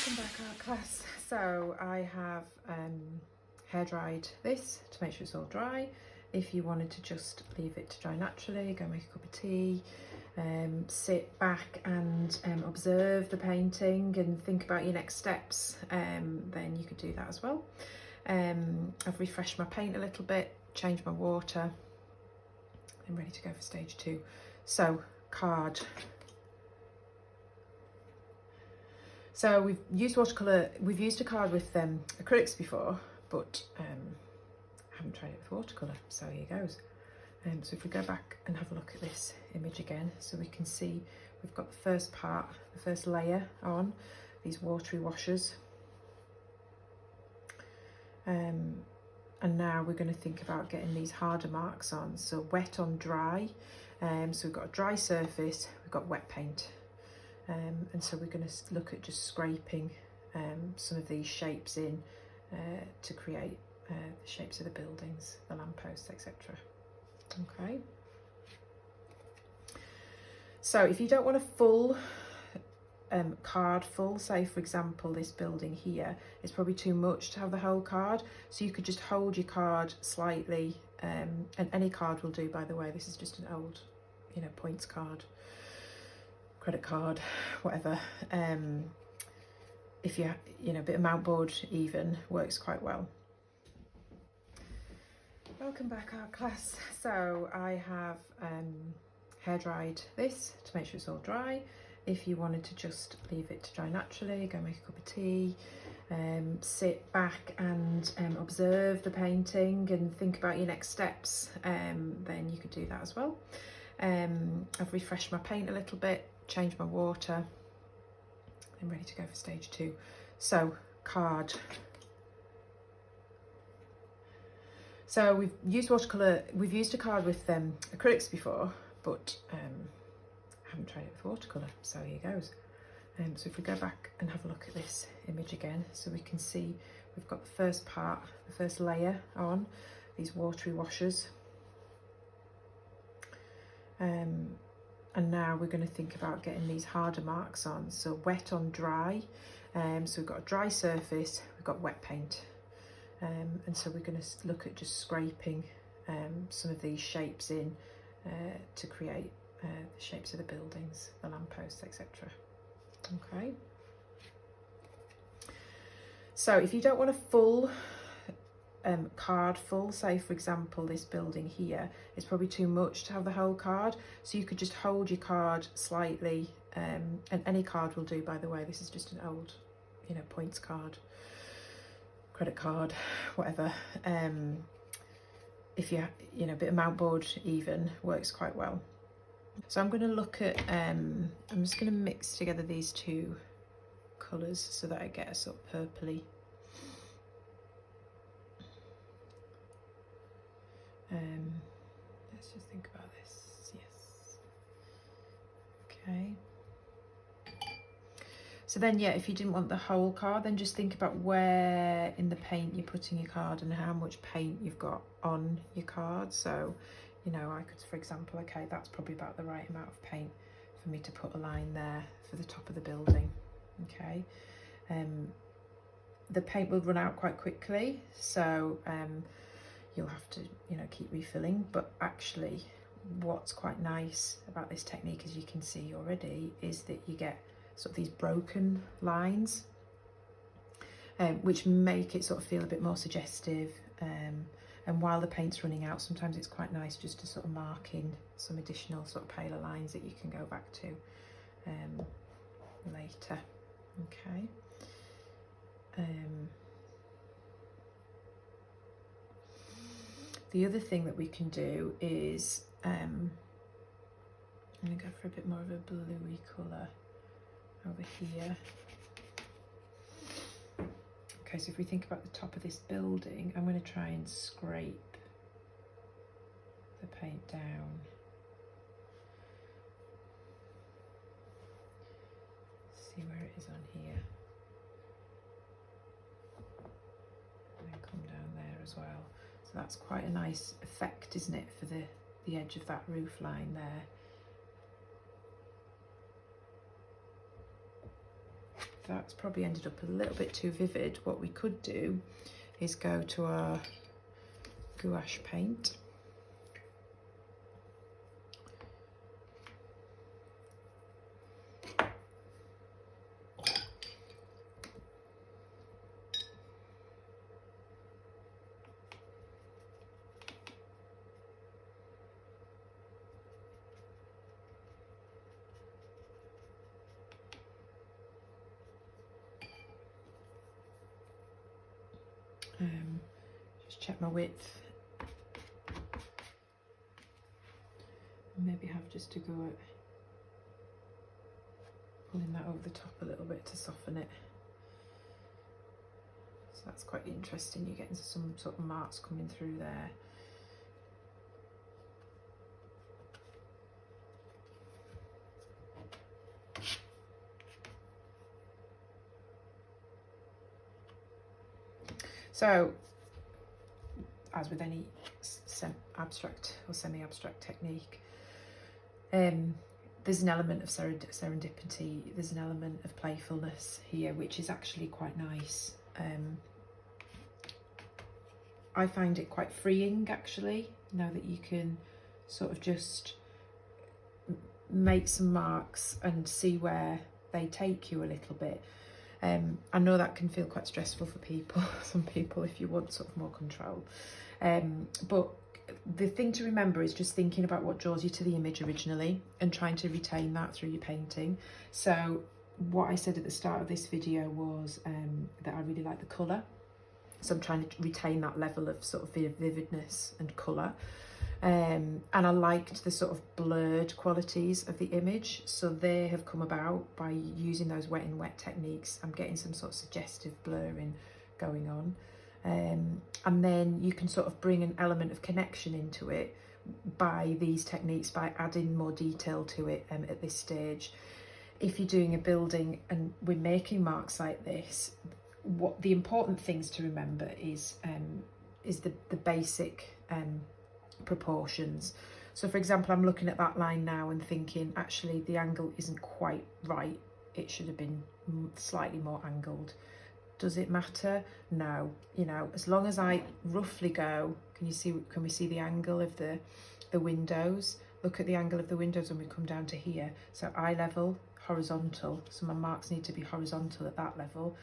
Welcome back, art class. So I have hair dried this to make sure it's all dry. If you wanted to just leave it to dry naturally, go make a cup of tea, sit back and observe the painting and think about your next steps, then you could do that as well. I've refreshed my paint a little bit, changed my water. I'm ready to go for stage 2. So, card. So we've used watercolour, we've used a card with acrylics before, but I haven't tried it with watercolour, so here goes. So if we go back and have a look at this image again, so we can see we've got the first part, the first layer on, these watery washes. And now we're going to think about getting these harder marks on, so wet on dry. So we've got a dry surface, we've got wet paint. And so we're going to look at just scraping some of these shapes in to create the shapes of the buildings, the lampposts, etc. Okay. So if you don't want a full card full, say for example this building here, it's probably too much to have the whole card, so you could just hold your card slightly, and any card will do, by the way. This is just an old, points card, credit card, whatever. If you a bit of mountboard even works quite well. Welcome back, art class. So I have hair dried this to make sure it's all dry. If you wanted to just leave it to dry naturally, go make a cup of tea, sit back and observe the painting and think about your next steps, then you could do that as well. I've refreshed my paint a little bit, changed my water. I'm ready to go for stage 2. So, card. So we've used watercolour, we've used a card with acrylics before, but I haven't tried it with watercolour, so here goes. So if we go back and have a look at this image again, so we can see we've got the first part, the first layer on, these watery washes. And now we're going to think about getting these harder marks on, so wet on dry. So we've got a dry surface, we've got wet paint. And so we're going to look at just scraping some of these shapes in to create the shapes of the buildings, the lampposts, etc. Okay. So if you don't want a full card full, say for example this building here, it's probably too much to have the whole card, so you could just hold your card slightly, and any card will do, by the way. This is just an old points card, credit card, whatever. If you a bit of mountboard even works quite well. So I'm going to look at I'm just going to mix together these two colours so that I get a sort of purpley let's just think about this. Yes. Okay. So then, yeah, if you didn't want the whole card, then just think about where in the paint you're putting your card and how much paint you've got on your card. So, I could, for example, okay, that's probably about the right amount of paint for me to put a line there for the top of the building. Okay. The paint will run out quite quickly, so you'll have to, keep refilling. But actually, what's quite nice about this technique, as you can see already, is that you get sort of these broken lines, which make it sort of feel a bit more suggestive. And while the paint's running out, sometimes it's quite nice just to sort of mark in some additional sort of paler lines that you can go back to later. Okay. The other thing that we can do is, I'm going to go for a bit more of a bluey colour over here. Okay, so if we think about the top of this building, I'm going to try and scrape the paint down. See where it is on here. And then come down there as well. So that's quite a nice effect, isn't it, for the edge of that roof line there. that's probably ended up a little bit too vivid. What we could do is go to our gouache paint. Just check my width. Maybe have just to go at pulling that over the top a little bit to soften it. So that's quite interesting. You're getting some sort of marks coming through there. So, as with any abstract or semi-abstract technique, there's an element of serendipity, there's an element of playfulness here, which is actually quite nice. I find it quite freeing, actually, now that you can sort of just make some marks and see where they take you a little bit. I know that can feel quite stressful for people, some people, if you want sort of more control. But the thing to remember is just thinking about what draws you to the image originally and trying to retain that through your painting. So what I said at the start of this video was that I really like the colour. So I'm trying to retain that level of sort of vividness and colour. And I liked the sort of blurred qualities of the image, so they have come about by using those wet in wet techniques. I'm getting some sort of suggestive blurring going on, and then you can sort of bring an element of connection into it by these techniques, by adding more detail to it at this stage. If you're doing a building and we're making marks like this, what the important things to remember is the basic proportions. So for example, I'm looking at that line now and thinking, actually the angle isn't quite right, it should have been slightly more angled. Does it matter? No. You know, as long as I roughly go, can we see the angle of the windows? Look at the angle of the windows when we come down to here. So eye level, horizontal, so my marks need to be horizontal at that level,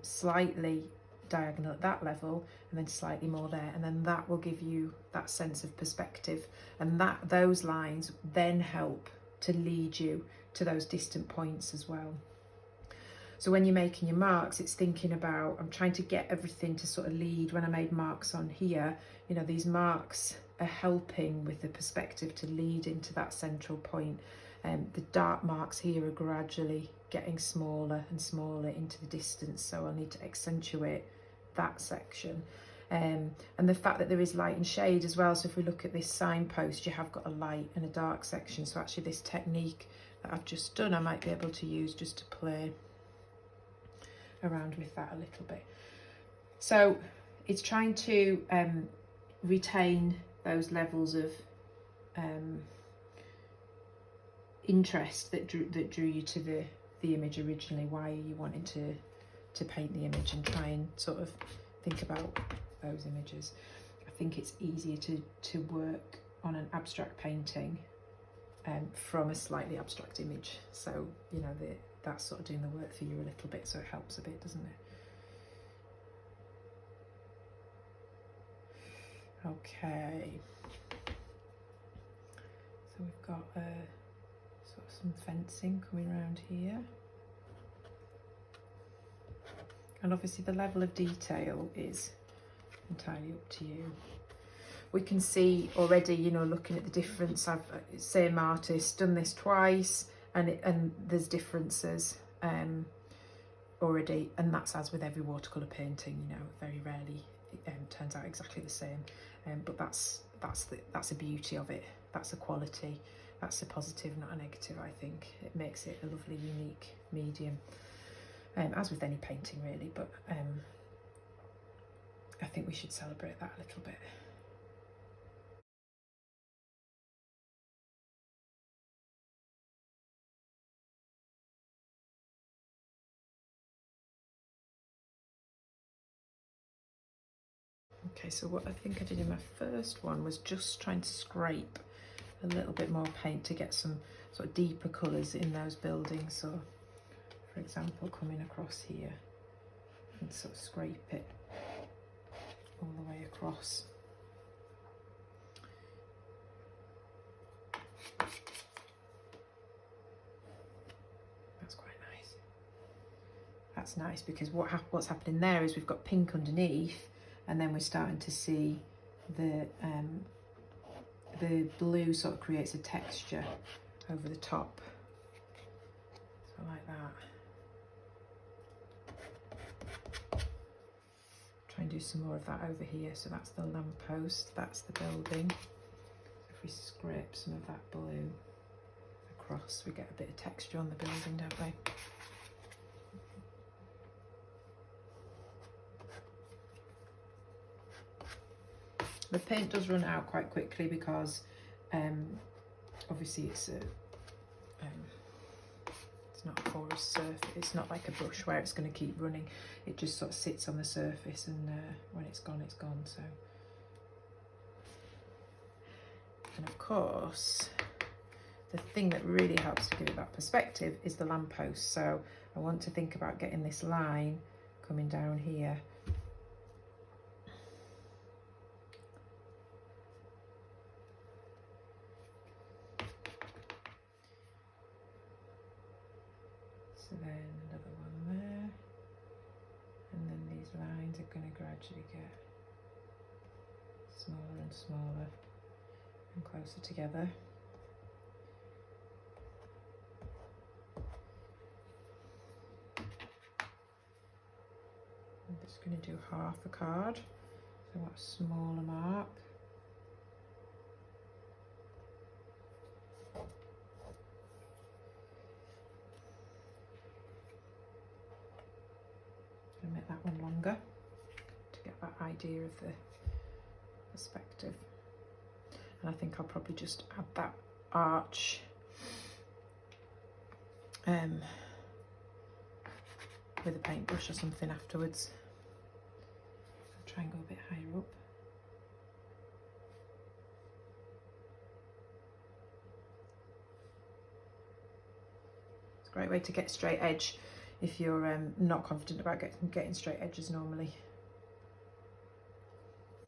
slightly diagonal at that level, and then slightly more there, and then that will give you that sense of perspective, and those lines then help to lead you to those distant points as well. So when you're making your marks, it's thinking about, I'm trying to get everything to sort of lead. When I made marks on here, you know, these marks are helping with the perspective to lead into that central point. The dark marks here are gradually getting smaller and smaller into the distance, so I'll need to accentuate that section. And the fact that there is light and shade as well, so if we look at this signpost, you have got a light and a dark section, so actually this technique that I've just done I might be able to use just to play around with that a little bit. So it's trying to retain those levels of interest that drew you to the image originally. Why are you wanting to paint the image, and try and sort of think about those images. I think it's easier to work on an abstract painting from a slightly abstract image, so you know that's sort of doing the work for you a little bit, so it helps a bit, doesn't it? Okay, so we've got sort of some fencing coming around here, and obviously the level of detail is entirely up to you. We can see already, you know, looking at the difference. I've same artist done this twice, and there's differences already, and that's as with every watercolour painting. You know, very rarely it turns out exactly the same, but that's a beauty of it. That's a quality. That's a positive, not a negative. I think it makes it a lovely, unique medium, as with any painting really. But I think we should celebrate that a little bit. Okay, so what I think I did in my first one was just trying to scrape a little bit more paint to get some sort of deeper colours in those buildings. So, for example, coming across here and sort of scrape it all the way across. That's quite nice. That's nice because what's happening there is we've got pink underneath, and then we're starting to see the blue sort of creates a texture over the top. So like that. Try and do some more of that over here. So that's the lamppost, that's the building. So if we scrape some of that blue across, we get a bit of texture on the building, don't we? The paint does run out quite quickly because obviously it's not a porous surface. It's not like a brush where it's going to keep running. It just sort of sits on the surface, and when it's gone, it's gone. So, and of course, the thing that really helps to give it that perspective is the lamppost. So I want to think about getting this line coming down here. So then another one there, and then these lines are going to gradually get smaller and smaller and closer together. I'm just going to do half a card, so I want a smaller mark. Make that one longer to get that idea of the perspective. And I think I'll probably just add that arch with a paintbrush or something afterwards. I'll try and go a bit higher up. It's a great way to get straight edge if you're not confident about getting straight edges normally.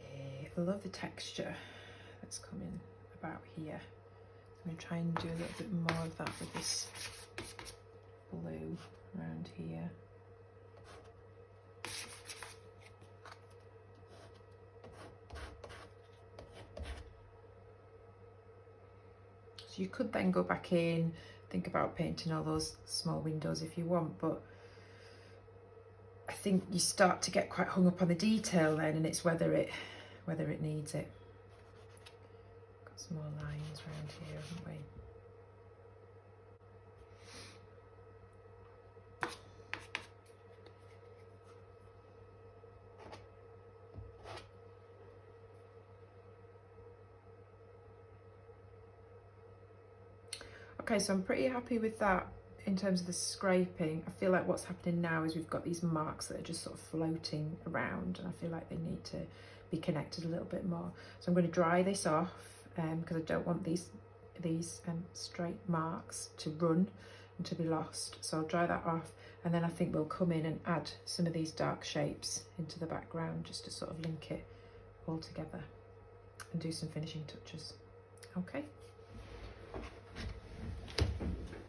I love the texture that's coming about here. I'm going to try and do a little bit more of that with this blue around here. So you could then go back in, think about painting all those small windows if you want, but I think you start to get quite hung up on the detail then, and it's whether it needs it. Got some more lines around here, haven't we? Okay, so I'm pretty happy with that in terms of the scraping. I feel like what's happening now is we've got these marks that are just sort of floating around, and I feel like they need to be connected a little bit more. So I'm going to dry this off because I don't want these straight marks to run and to be lost. So I'll dry that off, and then I think we'll come in and add some of these dark shapes into the background just to sort of link it all together and do some finishing touches. Okay.